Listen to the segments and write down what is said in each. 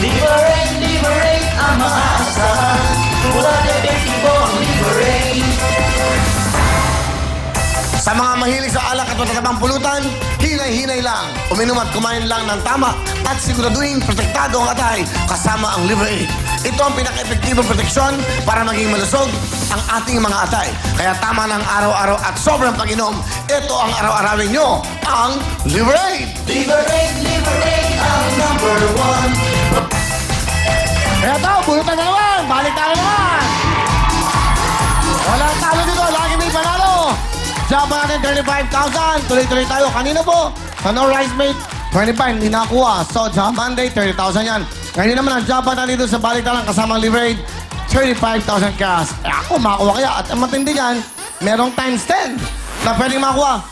Liberate ang mga asahan. Mula debetibo, liberate. Sa mga mahilig sa alak at matatabang pulutan, hinay-hinay lang. Uminom at kumain lang ng tama at siguraduhin protektado ang atay kasama ang Liberate. Ito ang pinaka-epektibong proteksyon para maging malusog ang ating mga atay. Kaya tama ng araw-araw at sobrang pag-inom, ito ang araw-arawin nyo, ang Liberate! Liberate ang number one. Eto, pulutan na naman! Balik tayo naman! Walang talo dito, lagi may panalo! Job natin, 35,000. Tuloy-tuloy tayo. Kanina po, sa No Rice Mate, 25, hindi nakuha. So, Job Monday, 30,000 yan. Ngayon naman ang job natin dito sa balik talang kasamang Liberate, 35,000 cash. Eh ako, makakuha kaya. At ang matindi yan, merong times 10 na pwedeng makuha.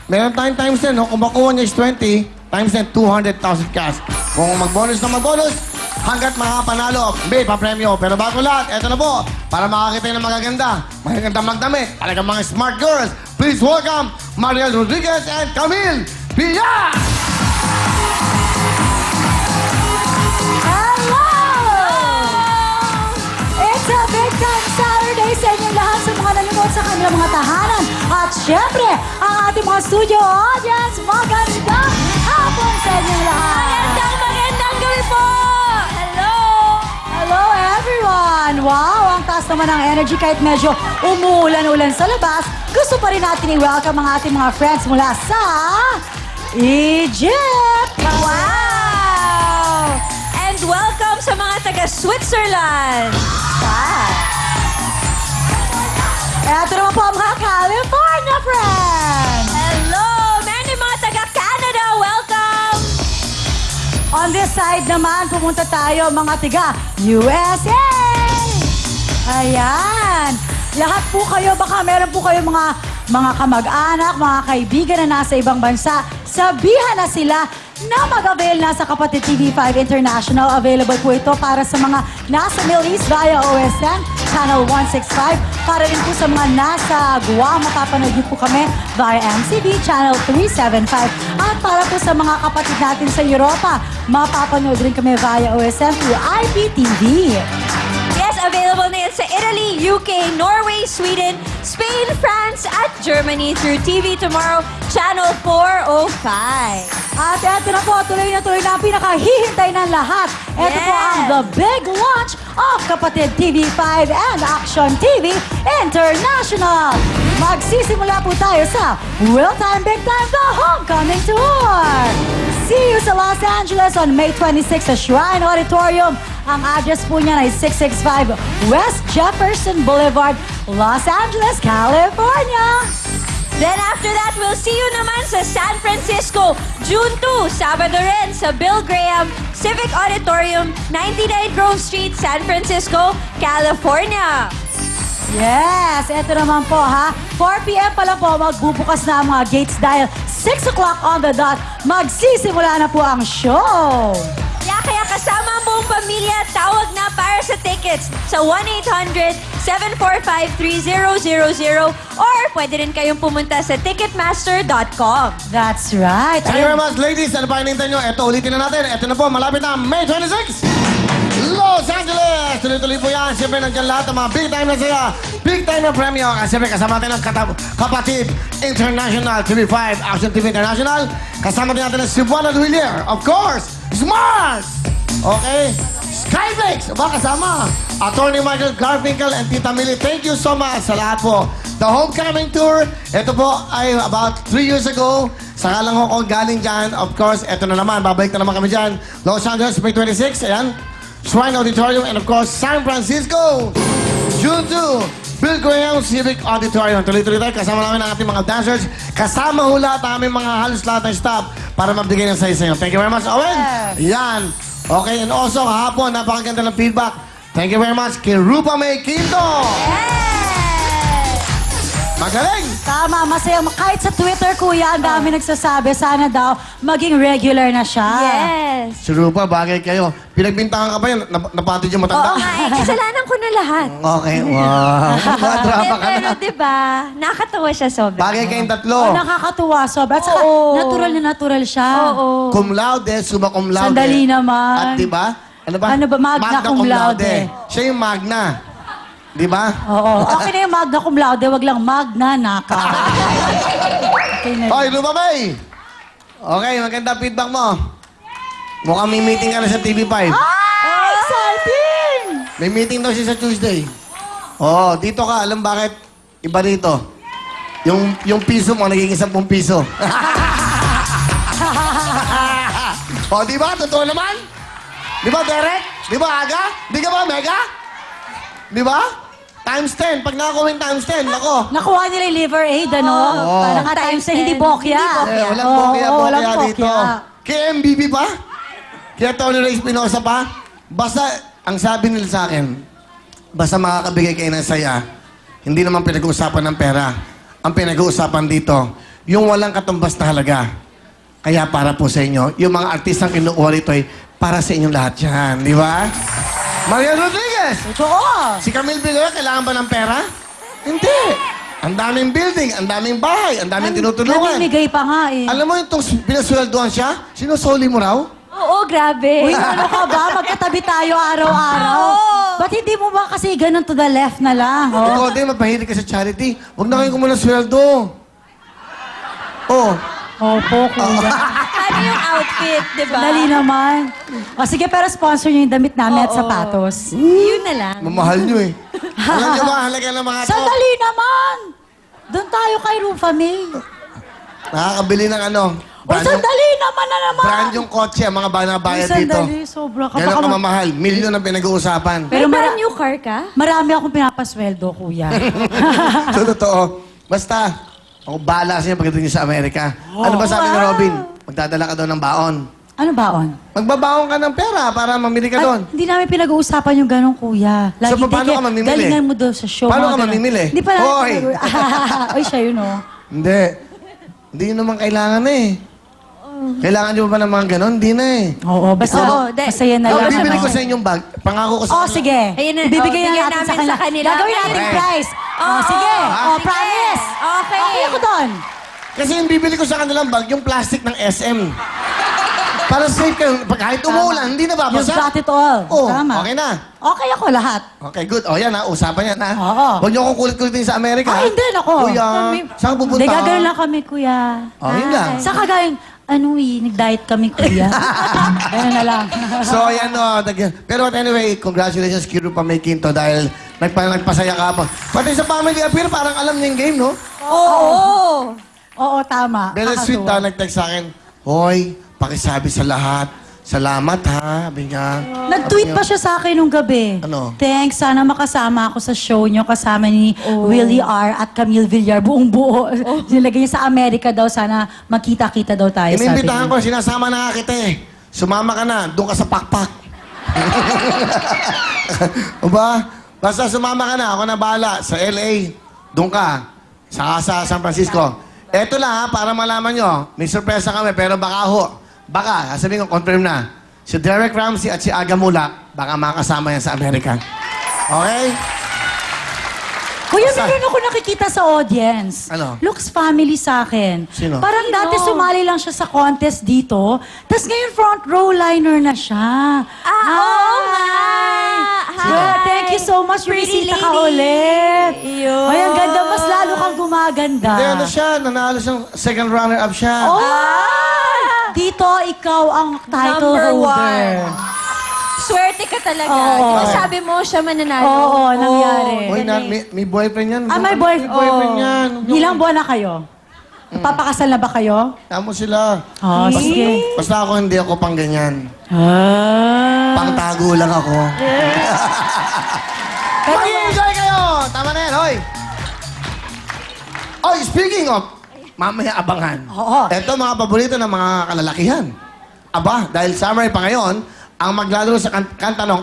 Meron tayong times 10, no? Kung makuha niya is 20, times 10, 200,000 cash. Kung mag-bonus na mag-bonus, hanggat makakapanalo, may papremyo. Pero bago lahat, eto na po, para makakita ng magaganda, magdamit, talagang mga smart girls. Please welcome Mariel Rodriguez and Camille Villar! Hello! It's a big time Saturday sa inyong lahat sa mga nanonood sa kanilang mga tahanan. At syempre, ang ating mga studio audience, magandang hapon sa inyong lahat. Magandang gabi po! Hello! Hello everyone! Wow, ang taas naman ng energy kahit medyo umuulan-ulan sa labas. Gusto pa rin natin i-welcome ang ating mga friends mula sa Egypt! Wow! And welcome sa mga taga-Switzerland! Eto naman po ang mga California friends! Hello! Many mga taga-Canada, welcome! On this side naman, pumunta tayo mga tiga USA! Ayan! Lahat po kayo, baka meron po kayo mga kamag-anak, mga kaibigan na nasa ibang bansa. Sabihan na sila na mag-avail na sa Kapatid TV5 International. Available po ito para sa mga nasa Middle East via OSN, Channel 165. Para rin po sa mga nasa Guam, mapapanood niyo po kami via MCB, Channel 375. At para po sa mga kapatid natin sa Europa, mapapanood rin kami via OSN through IPTV. Yes, available na yan sa Italy, UK, Norway, Sweden, Spain, France, at Germany through TV Tomorrow, Channel 405. At eto na po, tuloy na ang pinakahihintay ng lahat. Eto po ang The Big Launch of Kapatid TV5 and Action TV International. Magsisimula po tayo sa Real Time Big Time The Homecoming Tour. See you sa Los Angeles on May 26 sa Shrine Auditorium. Ang address po niya ay 665 West Jefferson Boulevard, Los Angeles, California. Then after that, we'll see you naman sa San Francisco, June 2, Sabado rin sa Bill Graham Civic Auditorium, 99 Grove Street, San Francisco, California. Yes, eto naman po ha. 4 p.m. pa lang po, magbubukas na ang mga gates dahil 6 o'clock on the dot, magsisimula na po ang show. Kaya kasama ang buong pamilya, tawag na para sa tickets sa 1-800-745-3000 or pwede rin kayong pumunta sa ticketmaster.com. That's right. Thank you very much, ladies. Ano pa hinihintay nyo? Ito, ulitin na natin. Ito na po, malapit na May 26! Los Angeles! Tuloy-tuloy po yan. Siyempre, nandiyan lahat ng mga big time na saya. Big time na premyo. Kasi siyempre, kasama natin ang Kapatid International TV5, Action TV International. Kasama din natin ang Cebuana Villar. Of course, Smart! Okay? Skyflex! Ba kasama? Attorney Michael Garfinkel and Tita Millie. Thank you so much sa lahat po. The Homecoming Tour, ito po ay about 3 years ago. Saka lang ako galing dyan. Of course, ito na naman. Babalik na naman kami dyan. Los Angeles, May 26. Ayan. Shrine Auditorium. And of course, San Francisco. June 2. Bill Graham Civic Auditorium. Tuloy-tuloy tayo. Kasama namin ang ating mga dancers. Kasama hula at aming mga halos lahat ng staff para mabigay ng sa inyo. Thank you very much, Owen. Yan. Okay, and also, kahapon, napakaganda ng feedback. Thank you very much kay Rupa May Quinto. Magaling! Tama, masaya. Kahit sa Twitter, kuya, ang dami nagsasabi, sana daw maging regular na siya. Yes. Si Rupa, bagay kayo. Pinagbintangan ka pa yan, napatid yung matanda. Oo nga eh. Kasalanan ko na lahat. Okay, wow. Drama ka Pero na. diba, nakakatawa siya sobra. Bagay kayong tatlo. Oh, nakakatuwa, sobra. At saka, Oo. natural na natural siya. Oo. Cum laude, summa cum laude. Sandali naman. At diba? Ano ba? Ano ba? Magna cum laude. Siya yung magna. Diba? Oo. Okay na yung magna cum laude, wag lang magna naka. Okay na yun. Hoy, Rupa May! Okay, maganda feedback mo. Mukhang may meeting ka na sa TV5. Ah, exciting! May meeting daw siya sa Tuesday. Oo, dito ka. Alam bakit? Iba dito. Yung piso mo, naging 10 piso. O, di ba? Totoo naman? Di ba, Derek? Di ba, Aga? Di ka ba, Mega? Di ba? Times 10. Pag nakakuha yung times 10, ako. Nakuha nila yung liver aid, ano? Oo. Parang times na hindi bokya. Walang Oo, bokya walang dito. Kaya MBB pa? Kaya Tony Ray Espinosa pa? Basta, ang sabi nila sa akin, basta makakabigay kayo ng saya, hindi naman pinag-uusapan ng pera. Ang pinag-uusapan dito, yung walang katumbas na halaga. Kaya para po sa inyo, yung mga artistang kinukuha rito ay para sa inyong lahat yan. Di ba? Marian Rodriguez! Oo. Si Camille Villar, kailangan ba ng pera? Hindi. Ang daming building, ang daming bahay, ang daming tinutulungan. Namimigay pa nga eh. Alam mo itong pinasweldoan siya? Sinusoli mo raw? Oo, grabe. Uy, ano ka ba? Magkatabi tayo araw-araw. Ba't hindi mo ba kasi ganun to the left na lang? Oh? Ikaw din, mapahilig ka sa charity. Huwag na kayo kumulang sweldo. Oh. Opo, kuya. Ano yung outfit, diba? Dali naman. O sige, pero sponsor niyo yung damit namin at Oo. sapatos. Yun na lang. Mamahal nyo eh. Alam nyo ba, halaga ng mga to? Sandali naman! Doon tayo kay Rufa May. Nakakabili ng ano? O Brand yung, sandali naman na naman! brand yung kotse, ang mga bayad Uy, dito. sandali, sobra ka. Yan Baka ang ma- kamamahal. Milyon ang pinag-uusapan. Pero Pero brand new car ka? marami akong pinapasweldo, kuya. So, totoo. Basta, ako bahala sa inyo pagdating niyo sa Amerika. Ano ba sabi ni Robin? Magdadala ka daw ng baon. Ano baon? Magbabaon ka ng pera para mamili ka doon. Ay, hindi namin pinag-uusapan yung ganong, kuya. So, paano ka mamimili? Galingan mo doon sa show. Paano mga ka ganon. mamimili? Hindi pa namin Hoy! Uy, siya yun, oh. Hindi. Hindi yun naman kailangan eh. Kailangan nyo ba ng mga ganon? Hindi na eh. Oo, basta Oo, masaya na Ako, lang. bibili ano. ko sa inyong bag. Pangako ko sa Oh, sige. Ayun na. Ibibigay Oh, na bigyan natin namin sa kanila. sa kanila. Gagawin natin Okay. prize. Oh, Oo. sige. Ha? Oh, promise. Okay. Okay ako doon. Kasi yung bibili ko sa kanilang bag, yung plastic ng SM. Para safe kayo. Kahit umuulan, hindi You've nababasa. got it all. Oh, Tama. okay na. Okay ako lahat. Okay, good. O yan ha, usapan yan ha. Oo. Huwag niyo akong kulit-kulitin sa Amerika. Ay, hindi, nako. Kuya, saan ka pupunta? Hindi, gagawin lang kami, kuya. Oh, yun lang. Sa kagayang, nag-diet kami, kuya. Ayun na lang. So, ayan o. Pero anyway, congratulations kay Rupa May Quinto dahil nagpasaya ka pa. Pati sa family appeal, parang alam niya yung game, no? Oo. Oo, tama. Very sweet Nakakatuwa. na nag-text sa akin, Hoy, pakisabi sa lahat. Salamat ha, sabi niya. Nag-tweet pa siya sa akin nung gabi. Ano? Thanks, sana makasama ako sa show niyo kasama ni Willie R. at Camille Villar. Buong buo. Nilagay niya sa Amerika daw, sana makita-kita daw tayo, sabi Inimbitahan niya. ko, sinasama na nga kita eh. Sumama ka na, doon ka sa pakpak. O ba? Basta sumama ka na, ako na bahala. Sa LA, doon ka. Saka sa San Francisco. Eto lang ha, para malaman nyo. May sorpresa kami, pero baka, sasabihin ko, confirm na. Si Derek Ramsey at si Aga Mulak, baka makasama yan sa Amerika. Okay? Kuya, Basta- meron ako nakikita sa audience. Ano? Looks family sa akin. Sino? Parang dati sumali lang siya sa contest dito. Tapos ngayon front row liner na siya. Oo nga. Hi. Well, thank you so much. Pretty Bisita ka lady. ulit. Yun. Ay, ang ganda. Mas lalo kang gumaganda. Hindi, ano siya, nanalo siyang second runner-up siya. Oh! Dito, ikaw ang title Number holder. Swerte ka talaga. Oo. Di ba sabi mo siya mananalo? Oo, nangyari. Uy, may boyfriend yan. May boyfriend boyfriend. yan. Ilang buwan na kayo? Papakasal na ba kayo? Tamo sila. Oh, sige. Basta ako, hindi ako pang ganyan. Pangtago lang ako. Mag-i-enjoy kayo! Tama na yan, hoy! Oy, speaking of, mamaya abangan. Oo. Ito mga paborito ng mga kalalakihan. Aba, dahil summer pa ngayon, ang maglalaro sa kantanong